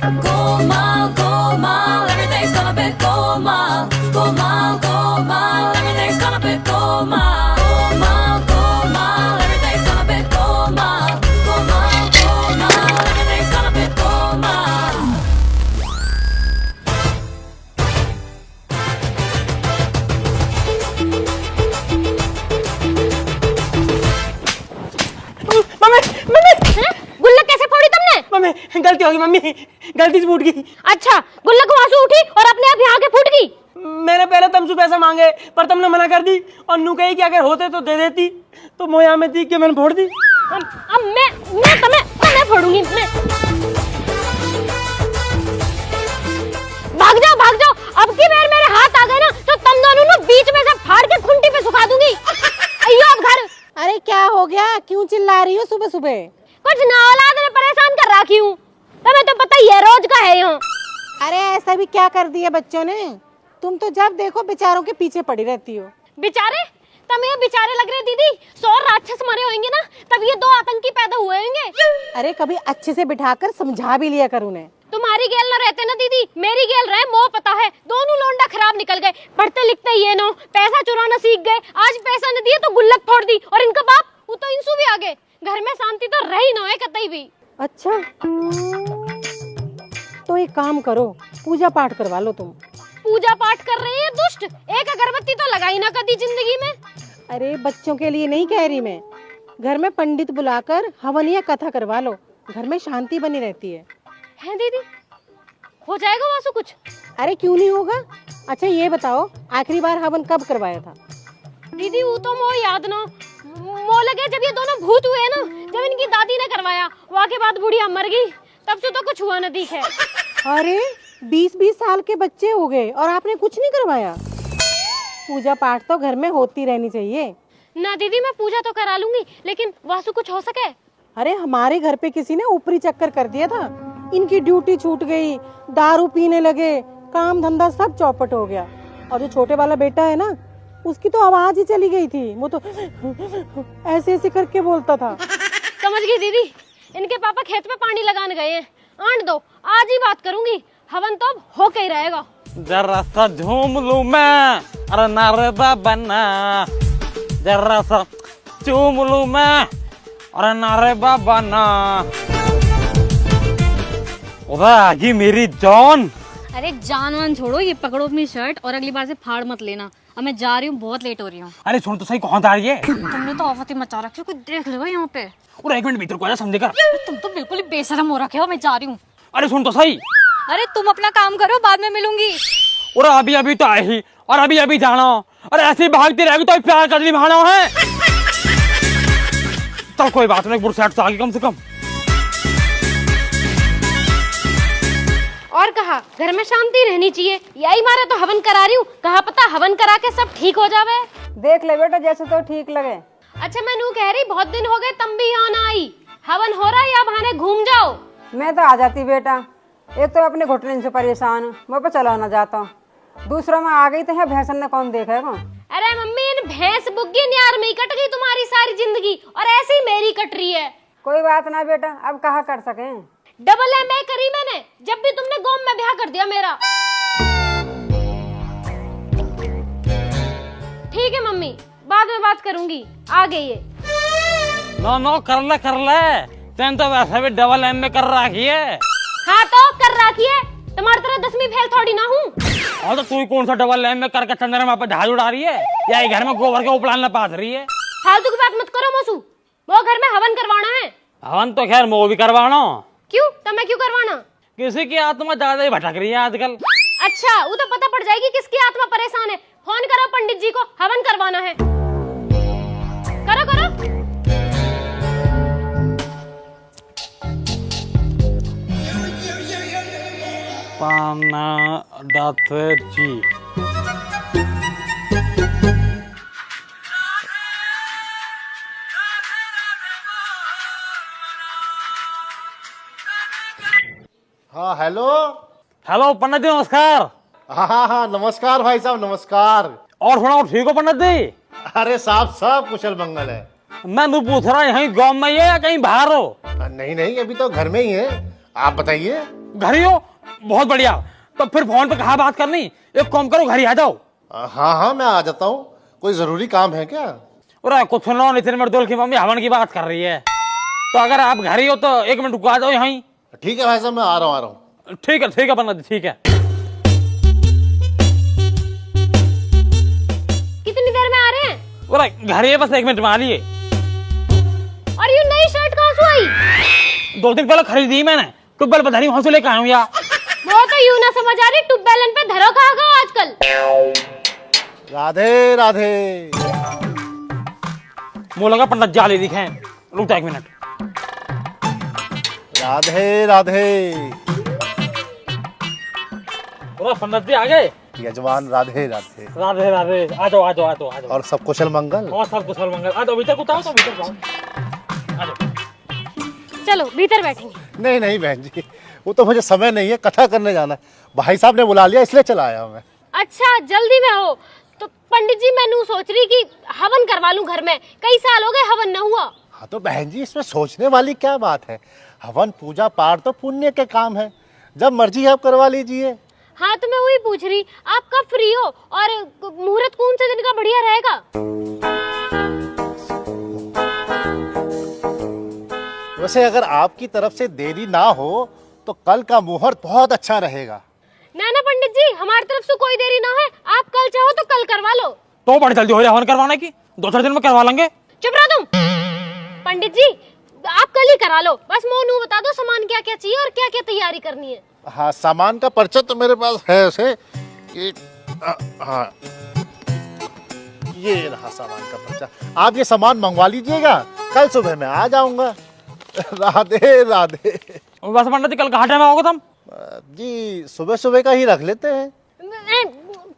Golmaal, golmaal, everything's gonna be golmaal. Golmaal, golmaal, everything's gonna be golmaal. Golmaal, golmaal, everything's gonna be golmaal. Golmaal, golmaal, everything's gonna be golmaal. Mummy mummy गुल्लक कैसे फोड़ी तुमने? Mummy गलती होगी mummy, गलती से फूट गई। अच्छा, गुल्लक वहां से उठी और अपने आप यहाँ के फूट गई। मैंने पहले तुमसे पैसा मांगे पर तुमने मना कर दी और नू कही कि अगर होते तो दे देती, तो मोया में थी कि मैंने फोड़ दी। अब मैं तुम्हें फोड़ूंगी। मैं भाग जाओ। अब की बार मेरे हाथ आ गए ना तो तुम दोनों ना बीच में से फाड़ के खूंटी पे सुखा दूंगी। आइयो अब घर। अरे क्या हो गया, क्यों चिल्ला रही हो सुबह सुबह? कुछ ना औलाद में परेशान कर रखी हूँ, तुम्हें तो पता ही है रोज का है यहाँ। अरे ऐसा भी क्या कर दिया बच्चों ने? तुम तो जब देखो बेचारों के पीछे पड़ी रहती हो। बेचारे? तुम ये बेचारे लग रहे दीदी, 100 राक्षस मरे होंगे ना तब ये 2 आतंकी पैदा हुए होंगे। अरे कभी अच्छे से बिठाकर समझा भी लिया कर उन्हें। तुम्हारी गेल न रहते ना दीदी, मेरी गेल रहे, मोह पता है। दोनों लोंडा खराब निकल गए, पढ़ते लिखते ये नो, पैसा चुराना सीख गए। आज पैसा न दिए तो गुल्लक फोड़ दी और इनका बाप वो तो इंसू भी आ गए। घर में शांति तो रही न है कतई भी। अच्छा तो एक काम करो, पूजा पाठ करवा लो तुम। पूजा पाठ कर रहे हैं दुष्ट, एक अगरबत्ती तो लगाई ना कदी जिंदगी में। अरे बच्चों के लिए नहीं कह रही मैं, घर में पंडित बुलाकर हवन या कथा करवा लो, घर में शांति बनी रहती है। हैं दीदी, हो जाएगा वासु कुछ? अरे क्यों नहीं होगा। अच्छा ये बताओ, आखिरी बार हवन कब करवाया था? दीदी वो तो मोह याद ना, मोह लगे जब ये दोनों भूत हुए ना, जब इनकी दादी ने करवाया, वहाँ के बाद बुढ़िया मर गई, तब से तो कुछ हुआ न दिखे। अरे 20-20 साल के बच्चे हो गए और आपने कुछ नहीं करवाया? पूजा पाठ तो घर में होती रहनी चाहिए ना दीदी, मैं पूजा तो करा लूंगी लेकिन वासु कुछ हो सके। अरे हमारे घर पे किसी ने ऊपरी चक्कर कर दिया था, इनकी ड्यूटी छूट गई, दारू पीने लगे, काम धंधा सब चौपट हो गया। और जो छोटे वाला बेटा है ना, उसकी तो आवाज ही चली गई थी, वो तो ऐसे ऐसे करके बोलता था। समझ गई दीदी, इनके पापा खेत में पानी लगाने गए हैं। आंट दो, आज ही बात करूंगी, हवन तो अब हो के ही रहेगा। जरा सा झूम लूं मैं, अरे नारदा बना, जरा सा चूम लूं मैं, अरे नारदा बना। उधर आगी मेरी जान। अरे जान वान छोड़ो, ये पकड़ो अपनी शर्ट और अगली बार से फाड़ मत लेना। अब मैं जा रही हूँ, बहुत लेट हो रही हूँ। अरे सुन तो सही, कौन जा रही है? तुमने तो आफत ही मचा रखी है, कोई देख लेगा यहाँ पे। और 1 मिनट भीतर को आजा, समझे कर। तुम तो बिल्कुल ही बेशरम हो रखे हो, मैं जा रही हूँ। अरे सुन तो सही। अरे तुम अपना काम करो, बाद में मिलूंगी। और अभी अभी तो आई ही और अभी अभी जाना, और ऐसे ही भागती रहेगी तो प्यार कर निभाना है। चल कोई बात नहीं, बुरसेट से आगे कम से कम। और कहा घर में शांति रहनी चाहिए, यही मारे तो हवन करा रही हूँ, कहा पता हवन करा के सब ठीक हो जावे। देख ले बेटा, जैसे तो ठीक लगे। अच्छा मैं नू कह रही, बहुत दिन हो गए तुम भी यहाँ ना आई, हवन हो रहा है या बहाने घूम जाओ। मैं तो आ जाती बेटा, एक तो अपने घुटने से परेशान हूँ, मैं पे चला ना जाता हूँ, दूसरा में आ गई तो है भैंसन ने कौन देखेगा। अरे मम्मी, इन भैंस बुग्गी न्यार में ही कट गई तुम्हारी सारी जिंदगी और ऐसे ही मेरी कट रही है। कोई बात ना बेटा, अब कहा कर सके। डबल MA करी मैंने, जब भी तुमने गोम में ब्याह कर दिया मेरा। ठीक है मम्मी, बाद में बात करूंगी, आ गई है। नो कर ले, तेन तो वैसे भी डबल MA कर रखी है। हाँ तो कर रखी है, तुम्हारी तरह 10वीं फेल थोड़ी ना हूँ। और तो तू कौन सा डबल MA करके चंद्रमा पे झाड़ उड़ा रही है, या ये घर में गोबर के उपलान पास रही है? फालतू की बात मत करो मसू, वो घर में हवन करवाना है। हवन तो खैर वो भी करवाना। क्यों, तुम्हें क्यों करवाना? किसी की आत्मा ज्यादा ही भटक रही है आजकल। अच्छा, वो तो पता पड़ जाएगी किसकी आत्मा परेशान है। फोन करो पंडित जी को, हवन करवाना है। करो करो। पाना दत्त जी, हाँ हेलो। हेलो पंडित जी, नमस्कार। हाँ नमस्कार भाई साहब, नमस्कार। और सुनाओ, ठीक हो पंडित जी? अरे साहब सब कुशल मंगल है। मैं तो पूछ रहा यहीं गांव में ही है या कहीं बाहर हो? नहीं नहीं, अभी तो घर में ही है। आप बताइए। घर ही हो? बहुत बढ़िया। तो फिर फोन पे कहा बात करनी, एक काम करो घर ही आ जाओ। हाँ हाँ मैं आ जाता हूँ, कोई जरूरी काम है क्या? अरे कुछ सुनो, नितिन मर्दोल की मम्मी हवन की बात कर रही है, तो अगर आप घर ही हो तो 1 मिनट रुको, आ जाओ यहाँ। ठीक है भाई साहब, मैं आ रहा हूँ। ठीक है पंडित जी, ठीक है। कितनी देर में आ रहे हैं? अरे घर ही है, बस 1 मिनट में आ लिए। और ये नई शर्ट कहाँ से आई? 2 दिन पहले खरीदी मैंने, टुब्बल बधारी वहां से लेकर आया हूँ यार। वो तो यूं ना समझ आ रही, टुब्बेलन पे धरो कहाँ का आजकल। राधे राधे। मुँह लगा पंडित जी आले दिखे, रुक जा 1 मिनट। राधे राधे। पंडित जी आ गए? यजमान राधे राधे। राधे राधे, आ जाओ आ जाओ आ जाओ आ जाओ। और सब कुशल मंगल? और सब कुशल मंगल। आ जाओ भीतर, उतारो तो भीतर जाओ, आ जाओ। चलो भीतर बैठेंगे। नहीं नहीं बहन जी, वो तो मुझे समय नहीं है, कथा करने जाना है। भाई साहब ने बुला लिया इसलिए चला आया मैं। अच्छा जल्दी में हो तो पंडित जी, मैं सोच रही कि हवन करवा लूं घर में, कई साल हो गए हवन न हुआ। हाँ तो बहन जी, इसमें सोचने वाली क्या बात है? हवन पूजा पाठ तो पुण्य के काम है, जब मर्जी आप करवा लीजिए। हाँ तो मैं वही पूछ रही, आप कब फ्री हो और मुहूर्त कौन से दिन का बढ़िया रहेगा? वैसे अगर आपकी तरफ से देरी ना हो तो कल का मुहूर्त बहुत अच्छा रहेगा। ना पंडित जी, हमारी तरफ से कोई देरी ना है, आप कल चाहो तो कल करवा लो। तो बड़ी जल्दी हो जाए हवन करवाने की, 2-4 दिन में करवा लेंगे। चुप रहो तुम। पंडित जी आप कल ही करा लो, बस मोनू बता दो सामान क्या क्या चाहिए और क्या क्या तैयारी करनी है। हाँ सामान का पर्चा तो मेरे पास है ऐसे कि हाँ ये रहा सामान का पर्चा, आप ये सामान मंगवा लीजिएगा, कल सुबह मैं आ जाऊंगा। राधे राधे। बस पंडित जी कल कहाँ टाइम आओगे तुम? जी सुबह सुबह का ही रख लेते हैं।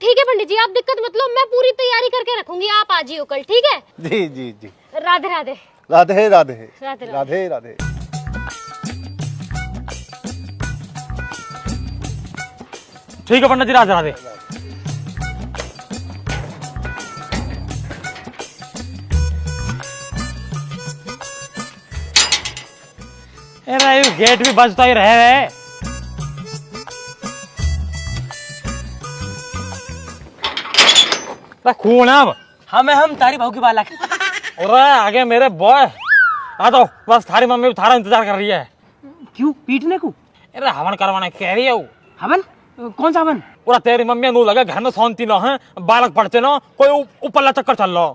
ठीक है पंडित जी, आप दिक्कत मत लो, मैं पूरी तैयारी करके रखूंगी, आप आ जियो कल, ठीक है? जी जी जी। राधे राधे। राधे राधे। राधे राधे राधे। ठीक है पंडित जी, राधे राधे। अरे गेट भी बजता ही रहे। खून है अब। हम तारी बहू की बालक। अरे आगे मेरे बॉय आ जाओ, बस थारी मम्मी थारा इंतजार कर रही है। क्यों पीटने को? अरे हवन करवाने कह रही है वो। हवन? कौन सा हवन? पूरा तेरी मम्मी नू लगा घर में शांति ना है, बालक पढ़ते ना, कोई ऊपरला चक्कर चल रहा।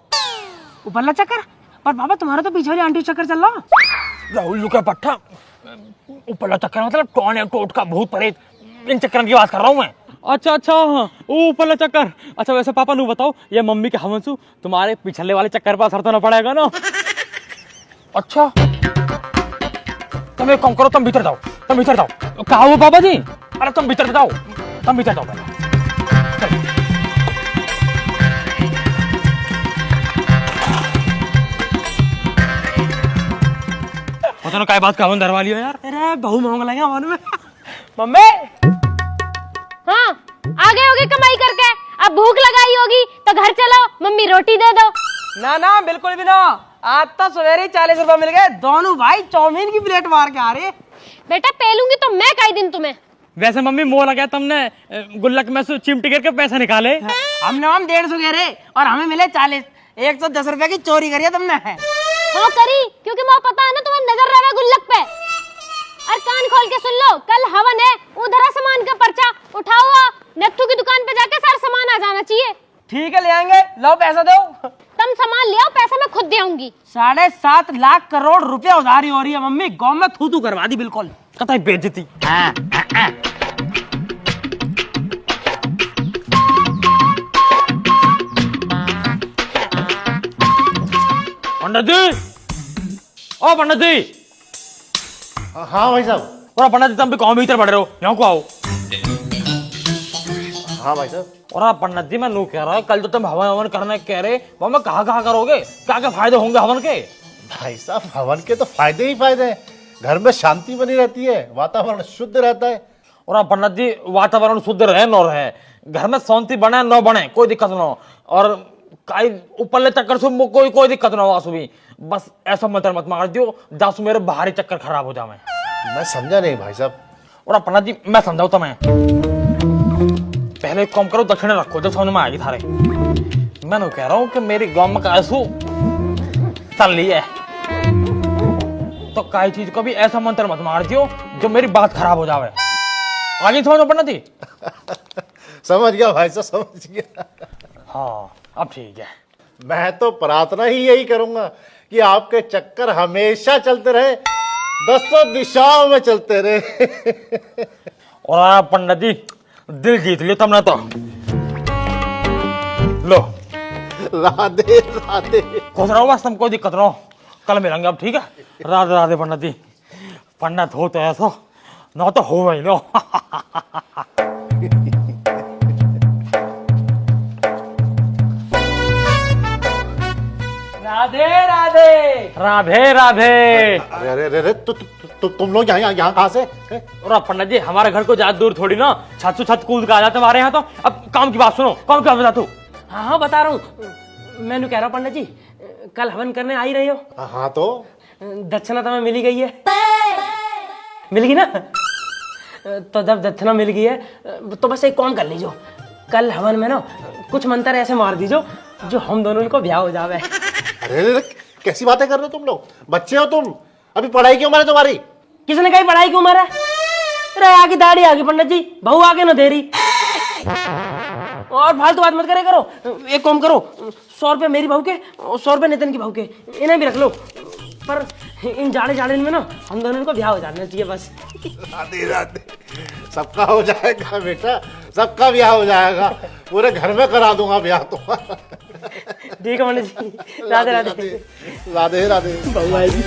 ऊपरला चक्कर? पर बाबा तुम्हारा तो पीछे वाली आंटी चक्कर चल रहा। राहुल का पट्टा ऊपरला चक्कर मतलब टोने टोट का भूत प्रेत, इन चक्कर की बात कर रहा हूँ मैं। अच्छा अच्छा हाँ, ऊपरला चक्कर। अच्छा वैसे पापा नू बताओ, ये मम्मी के हवन से तुम्हारे पिछले वाले चक्कर पर असर तो ना पड़ेगा ना? अच्छा तुम एक काम करो, तुम भीतर जाओ, तुम भीतर जाओ। कहा वो बाबा जी? अरे तुम भीतर जाओ, तुम भीतर जाओ पहले। पता ना क्या बात का हवन धरवा लिया यार। अरे बहू मांग लगे हवन में। मम्मी हाँ आ गए होगे कमाई करके, अब भूख लगाई होगी तो घर चलो, मम्मी रोटी दे दो। ना ना बिल्कुल भी ना, आज तो सवेरे ही 40 रुपए मिल गए, दोनों भाई चाउमीन की प्लेट मार के आ रहे। बेटा पेलूंगी तो मैं कई दिन तुम्हें। वैसे मम्मी मोह लगा तुमने गुल्लक में से चिमटी करके पैसे निकाले। हमने हम 150 कह रहे और हमें मिले 40। 110 रुपए की चोरी करी है तुमने। हाँ करी, क्योंकि मुझे पता है ना तुम्हें नजर रहे गुल्लक पे। और कान खोल के सुन लो, कल हवन है, उधर सामान का पर्चा उठाओ, नत्थू की दुकान पे जाके सारा सामान आ जाना चाहिए। ठीक है ले आएंगे, लो पैसा दो। तुम सामान ले आओ, पैसा मैं खुद दे आऊंगी। 7.5 लाख करोड़ रुपया उधारी हो रही है मम्मी, गाँव में थू करवा दी बिल्कुल। कतई बेइज्जती। पंडित जी, ओ पंडित जी। हाँ भाई साहब। और पंडित जी तुम भी कौन भीतर पड़ रहे हो, यहाँ को आओ। हाँ भाई साहब। और पंडित जी मैं नू कह रहा, कल तो तुम हवन हवन करने कह रहे, वो कहाँ कहाँ करोगे, क्या क्या फायदे होंगे हवन के? भाई साहब हवन के तो फायदे ही फायदे हैं, घर में शांति बनी रहती है, वातावरण शुद्ध रहता है। और पंडित जी वातावरण शुद्ध रहे न रहे, घर में शांति बने न बने, कोई दिक्कत ना हो, और ऊपर चक्कर से कोई दिक्कत ना हो। आसुभी बस ऐसा मत मार दियो जासु मेरे बाहरी चक्कर खराब हो जाए। मैं समझा नहीं भाई साहब। और पंडित जी मैं समझाऊ तुम्हें, पहले एक काम करो, दक्षिण रखो, जब समझ में आएगी थारे। मैं तो कह रहा हूँ कि मेरे गांव में कैसू चल रही है, तो कई चीज को भी ऐसा मंत्र मत मार दियो जो मेरी बात खराब हो जावे। आगे समझो पंडित जी। समझ गया भाई साहब, समझ गया। हाँ अब ठीक है। मैं तो प्रार्थना ही यही करूंगा कि आपके चक्कर हमेशा चलते रहे, 10 दिशाओं में चलते रहे। और आप पंडित जी दिल जीत लियो तुमने तो। लो राधे राधे। खुश रहो, बस तुम कोई दिक्कत रहो, कल मिलेंगे अब, ठीक है। राधे राधे पंडित जी। पंडित हो तो ऐसा, ना तो हो वही लो। राधे राधे। राधे राधे। अरे अरे अरे तुम लोग यहाँ कहाँ से? और पंडित जी हमारे घर को ज्यादा दूर थोड़ी ना, छत से छत कूद के आ जाते हमारे यहाँ। तो अब काम की बात सुनो, काम क्या बता तू। हाँ बता रहा हूँ, मैंने कह रहा हूँ पंडित जी, कल हवन करने आ ही रहे हो। हाँ तो दक्षिणा तुम्हें मिली गई है, मिल गई ना। तो जब दक्षिणा मिल गई है तो बस एक काम कर लीजिए, कल हवन में ना कुछ मंत्र ऐसे मार दीजिए जो हम दोनों को ब्याह हो जावे। अरे अरे कैसी बातें कर रहे हो तुम लोग, बच्चे हो तुम, अभी पढ़ाई की उम्र है तुम्हारी। किसने कही पढ़ाई की उम्र है? अरे आगे दाढ़ी आ गई पंडित जी, बहू आगे न दे रही। और फालतू बात मत करे करो, एक काम करो, 100 रुपये मेरी बहू के और 100 रुपये नितिन की बहू के, इन्हें भी रख लो। पर इन जाड़े जाड़े में ना हम दोनों को ब्याह हो जाना चाहिए बस। राधे राधे। सबका हो जाएगा बेटा, सबका ब्याह हो जाएगा, पूरे घर में करा दूंगा ब्याह तो। ठीक है पंडित जी, राधे राधे। राधे राधे। बहू आएगी।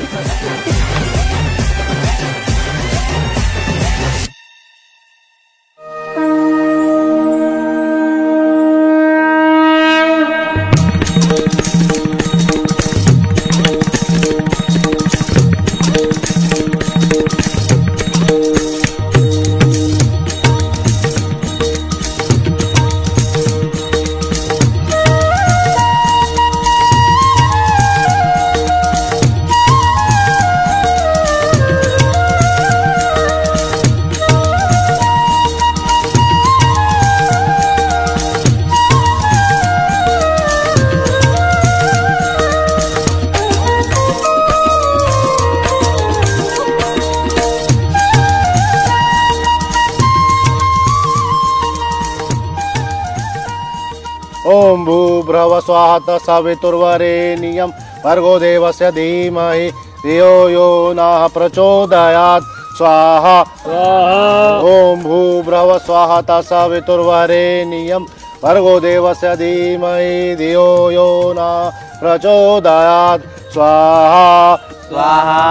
ओम भूर्भुवः स्वः सवितुर्वरेण्यं भर्गो देवस्य धीमहि धियो यो नः प्रचोदयात् स्वाहा। ओम भूर्भुवः स्वः सवितुर्वरेण्यं भर्गो देवस्य धीमहि धियो यो नः प्रचोदयात् स्वाहा स्वाहा।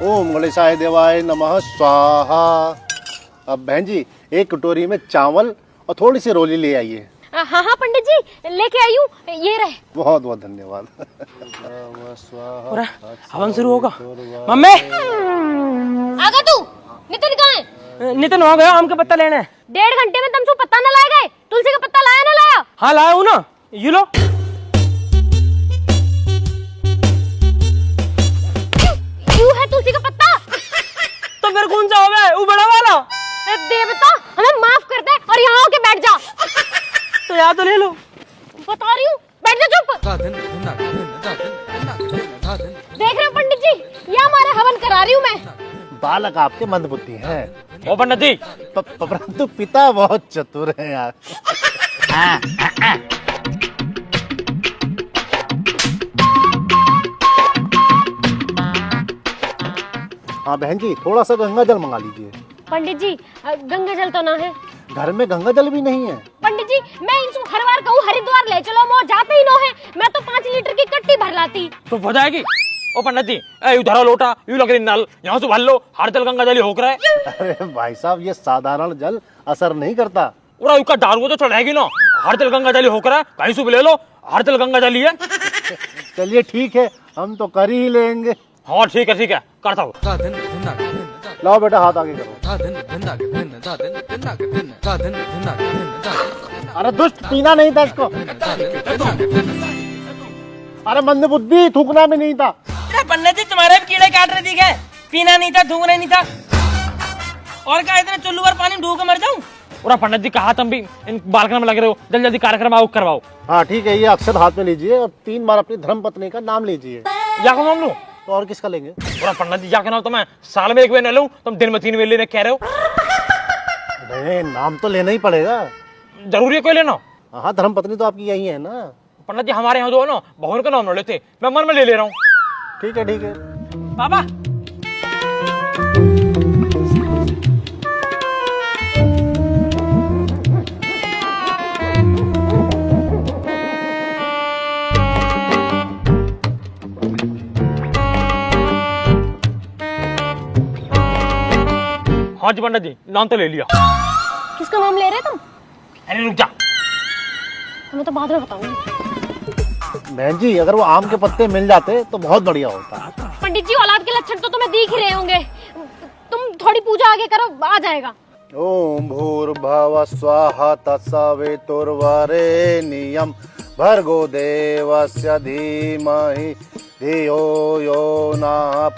ओम गणेशाय देवाय नमः स्वाहा। अब बहन जी एक कटोरी में चावल और थोड़ी सी रोली ले आइए। हाँ हाँ पंडित जी लेके आई हूँ, ये रहे। बहुत बहुत धन्यवाद। हवन शुरू होगा। मम्मी आगा तू, नितिन कहाँ है? नितिन हो गया, आम का पत्ता लेना है। 1.5 घंटे में तुम पत्ता न लाए गए? तुलसी का पत्ता लाया ना लाया? हाँ लाया हूँ ना, ये लो। क्यों है तुलसी का पत्ता? तो फिर कौन सा होगा? वो बड़ा वाला। देवता हमें माफ कर दे और यहाँ आके बैठ जा। तो यहाँ तो ले लो। बता रही हूँ, बैठ जा चुप। देख रहे हो पंडित जी, ये हमारा हवन करा रही हूँ मैं। बालक आपके मंदबुद्धि हैं। ओ पंडित जी परंतु पिता बहुत चतुर हैं यार। हाँ बहन जी थोड़ा सा गंगा जल मंगा लीजिए। पंडित जी गंगा जल तो ना है। घर में गंगा जल भी नहीं है। पंडित जी मैं इनसे हर बार कहूँ हरिद्वार ले चलो, वो जाते ही नो है। मैं तो 5 लीटर की कट्टी भर लाती। तो हो जाएगी। ओ पंडित जी उधर लोटा यू लग रही नल, यहाँ से भर लो, हर जल गंगा जल ही होकर है। अरे भाई साहब ये साधारण जल असर नहीं करता। और उसका डारू तो चढ़ेगी ना, हर जल गंगा जल ही होकर है, कहीं से भी ले लो, हर जल गंगा जल ही है। चलिए ठीक है, हम तो कर ही लेंगे। हाँ ठीक है करता हूँ। लाओ बेटा हाथ आगे करो। अरे दुष्ट पीना नहीं था इसको। अरे मंदबुद्धि थूकना भी नहीं था। पंडित जी तुम्हारे कीड़े काट रहे थे क्या? पीना नहीं था, थूकना नहीं था। और क्या इतने चुल्लू पर पानी ढूंढ के मर जाऊं? और पंडित जी कहा तुम भी इन बालकन में लगे रहो, जल्दी जल्दी कार्यक्रम आओ करवाओ। हाँ ठीक है, ये अक्षर हाथ में लीजिए और 3 बार अपनी धर्म पत्नी का नाम लीजिए। या को नाम लूं? तो और किसका लेंगे? और पंडित जी जाके नाम तो मैं साल में 1 बार न लूं, तुम दिन में 3 बार लेने कह रहे हो। नहीं, नाम तो लेना ही पड़ेगा। जरूरी है कोई लेना? हाँ, धर्म पत्नी तो आपकी यही है ना। पंडित जी हमारे यहाँ जो है ना भवन का नाम न लेते, मैं मन में ले रहा हूँ। ठीक है ठीक है। पापा हाँ जी पंडित जी, नाम तो ले लिया। किसका नाम ले रहे तुम? अरे रुक जा, मैं तो बाद में बताऊंगी। बहन जी, अगर वो आम के पत्ते मिल जाते तो बहुत बढ़िया होता। पंडित जी औलाद के लक्षण तो तुम्हें दिख ही रहे होंगे, तुम थोड़ी पूजा आगे करो, आ जाएगा। ओम भूर्भुवः स्वाहा तत्सवितुर्वरेण्यं भर्गो देवस्य धीमहि धियो यो न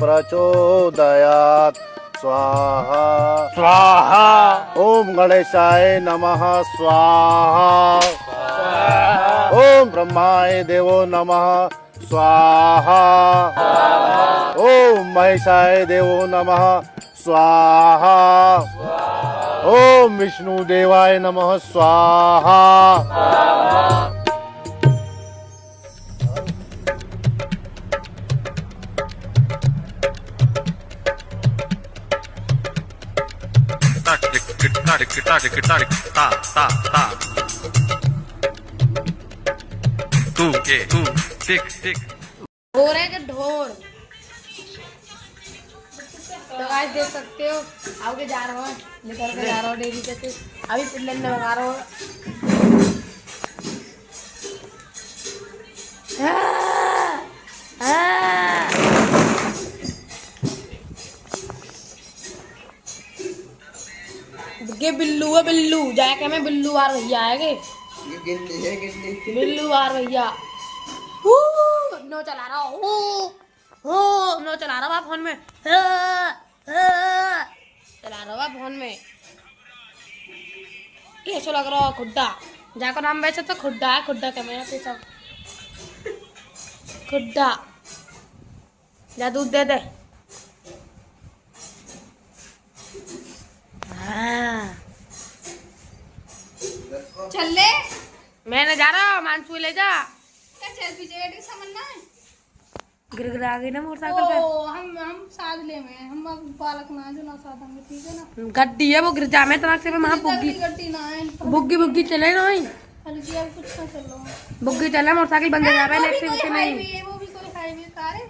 प्रचोदयात्। स्वाहा स्वाहा। ओम गणेशाय नमः स्वाहा। ओम ब्रह्माय देवो नमः स्वाहा। ओम महेशाय देवो नमः स्वाहा। ओम विष्णु देवाय नमः स्वाहा। ढोर है कि ढोर। तो आज देख सकते हो, आगे जा रहा हूँ, निकल के जा रहा हूँ डेरी से, अभी पिल्लन में लगा रहा हूँ। ये बिल्लू है, बिल्लू जाके मैं बिल्लू वार भैया आएगे। बिल्लू वार भैया नो चला रहा हूँ, नो चला रहा फोन में, चला रहा फोन में। कैसे लग रहा खुड्डा, जाकर नाम बेचे तो खुड्डा है, खुड्डा के मैं सब खुड्डा। जा दूध दे दे। चल ले, मैंने जा रहा हूँ, मानसू ले जा। गिरगिरा गई ना मोटरसाइकिल पे। हम साथ ले में, हम बालक ना जो ना साथ हम, ठीक है ना। गड्डी है वो, गिर जा मैं तनाक से वहां बुग्गी गड्डी ना है, बुग्गी बुग्गी चले ना ही हल्की अब कुछ ना चलो। बुग्गी चले, मोटरसाइकिल बंद हो जावे वो भी लेफ्ट कोई से हाईवे नहीं। है, वो भी कोई हाईवे कार है।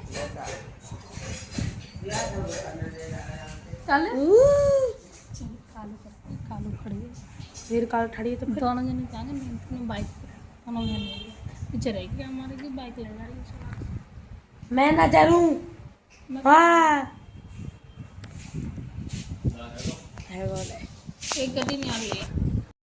चल कालू खड़ी है, फिर कार खड़ी है तो फिर दोनों जने जाएंगे बाइक पे, दोनों जने पीछे रहेगी हमारे की बाइक ले जा रही है। मैं ना चलूं। हाँ एक गड्डी नहीं आ रही है।